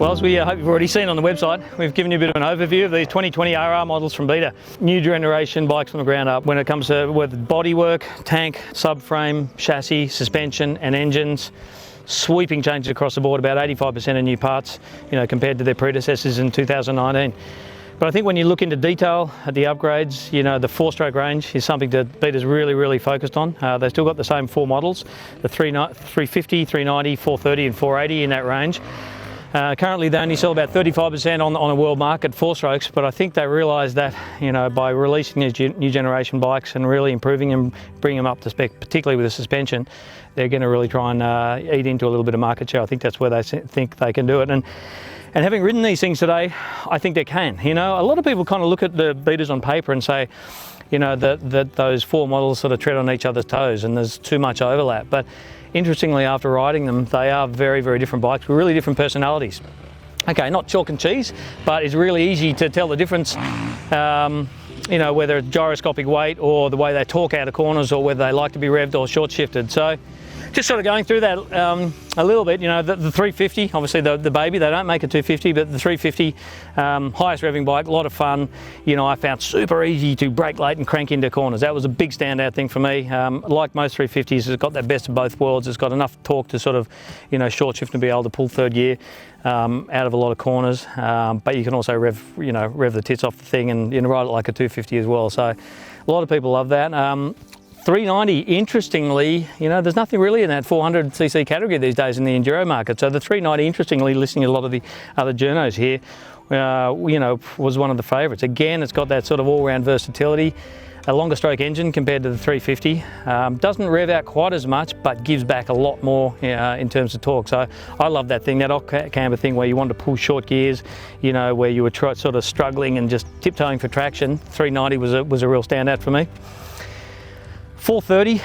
Well, as we hope you've already seen on the website, we've given you a bit of an overview of these 2020 RR models from Beta. New generation bikes from the ground up when it comes to with bodywork, tank, subframe, chassis, suspension and engines. Sweeping changes across the board, about 85% of new parts, compared to their predecessors in 2019. But I think when you look into detail at the upgrades, the 4-stroke range is something that Beta's really focused on. They've still got the same 4 models, the 350, 390, 430 and 480 in that range. Currently they only sell about 35% on a world market 4-strokes, but I think they realise that by releasing these new generation bikes and really improving them, bringing them up to spec, particularly with the suspension, they're going to really try and eat into a little bit of market share. I think that's where they think they can do it. And having ridden these things today, I think they can. A lot of people kind of look at the Betas on paper and say, that those 4 models sort of tread on each other's toes and there's too much overlap. But interestingly, after riding them, they are very different bikes with really different personalities. Okay, not chalk and cheese, but it's really easy to tell the difference, whether it's gyroscopic weight or the way they torque out of corners or whether they like to be revved or short shifted. So just sort of going through that a little bit, the 350, obviously the baby, they don't make a 250, but the 350, highest revving bike, a lot of fun. I found super easy to brake late and crank into corners. That was a big standout thing for me. Like most 350s, it's got that best of both worlds. It's got enough torque to sort of, short shift and be able to pull third gear out of a lot of corners. But you can also rev the tits off the thing and ride it like a 250 as well. So a lot of people love that. 390, interestingly, there's nothing really in that 400cc category these days in the enduro market. So the 390, interestingly, listening to a lot of the other journos here, was one of the favourites. Again, it's got that sort of all-round versatility, a longer stroke engine compared to the 350. Doesn't rev out quite as much, but gives back a lot more in terms of torque. So I love that thing, that camber thing where you want to pull short gears, where you were sort of struggling and just tiptoeing for traction. 390 was a real standout for me. 430,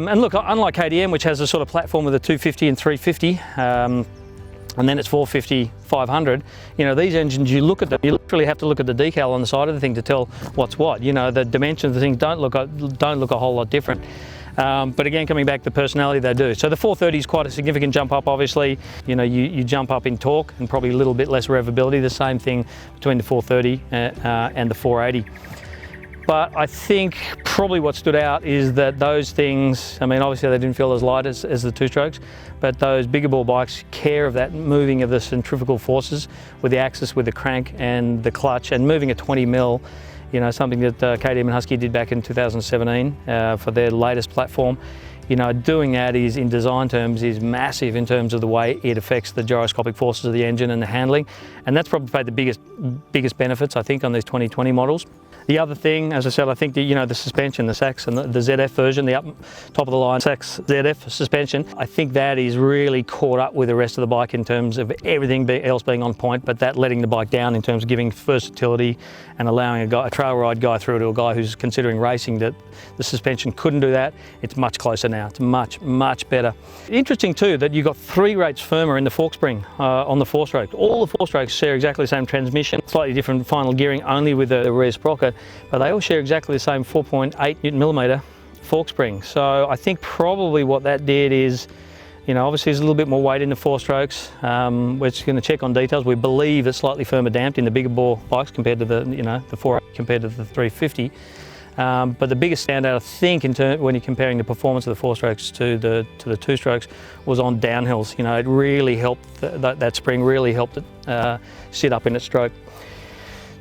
and look, unlike KTM, which has a sort of platform with a 250 and 350, and then it's 450, 500, these engines, you look at them, you literally have to look at the decal on the side of the thing to tell what's what. The dimensions of the things don't look a whole lot different. But again, coming back to personality, they do. So the 430 is quite a significant jump up, obviously. You jump up in torque and probably a little bit less revability, the same thing between the 430 and the 480. But I think probably what stood out is that those things, obviously they didn't feel as light as the 2-strokes, but those bigger ball bikes care of that moving of the centrifugal forces with the axis, with the crank and the clutch, and moving a 20 mil, something that KTM and Husky did back in 2017 for their latest platform. Doing that is, in design terms, is massive in terms of the way it affects the gyroscopic forces of the engine and the handling. And that's probably the biggest benefits, I think, on these 2020 models. The other thing, as I said, I think the suspension, the Sachs and the ZF version, the top of the line Sachs ZF suspension, I think that is really caught up with the rest of the bike in terms of everything else being on point, but that letting the bike down in terms of giving versatility and allowing a trail ride guy through to a guy who's considering racing, that the suspension couldn't do that. It's much closer now. It's much better. Interesting too that you got 3 rates firmer in the fork spring on the 4-stroke. All the 4-strokes share exactly the same transmission, slightly different final gearing only with the rear sprocket, but they all share exactly the same 4.8 Nm fork spring. So I think probably what that did is, obviously there's a little bit more weight in the 4-strokes. We're just going to check on details. We believe it's slightly firmer damped in the bigger bore bikes compared to the 480 compared to the 350. But the biggest standout, I think, when you're comparing the performance of the 4-strokes to the 2-strokes, was on downhills. It really helped, that spring really helped it sit up in its stroke.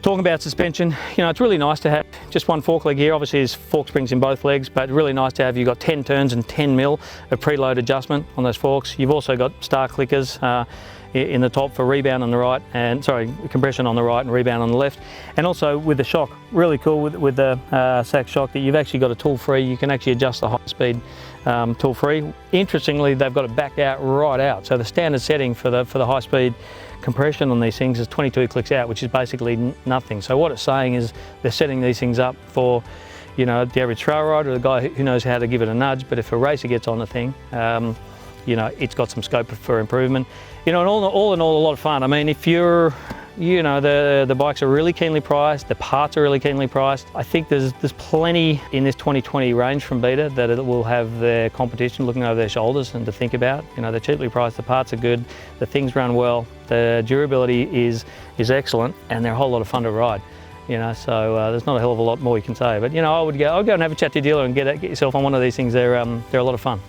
Talking about suspension, it's really nice to have just one fork leg here. Obviously there's fork springs in both legs, but really nice to have, you've got 10 turns and 10 mil of preload adjustment on those forks. You've also got star clickers in the top for rebound on the right, and compression on the right and rebound on the left. And also with the shock, really cool with the Sachs shock, that you've actually got a tool free. You can actually adjust the high speed tool free. Interestingly, they've got it backed out right out. So the standard setting for the high speed compression on these things is 22 clicks out, which is basically nothing. So what it's saying is they're setting these things up for the average trail rider, or the guy who knows how to give it a nudge. But if a racer gets on the thing, it's got some scope for improvement. And all in all, a lot of fun. If you're You know, the bikes are really keenly priced, the parts are really keenly priced. I think there's plenty in this 2020 range from Beta that it will have their competition looking over their shoulders and to think about. You know, they're cheaply priced, the parts are good, the things run well, the durability is excellent, and they're a whole lot of fun to ride. You know, so there's not a hell of a lot more you can say. But you know, I'll go and have a chat to your dealer and get yourself on one of these things. They're a lot of fun.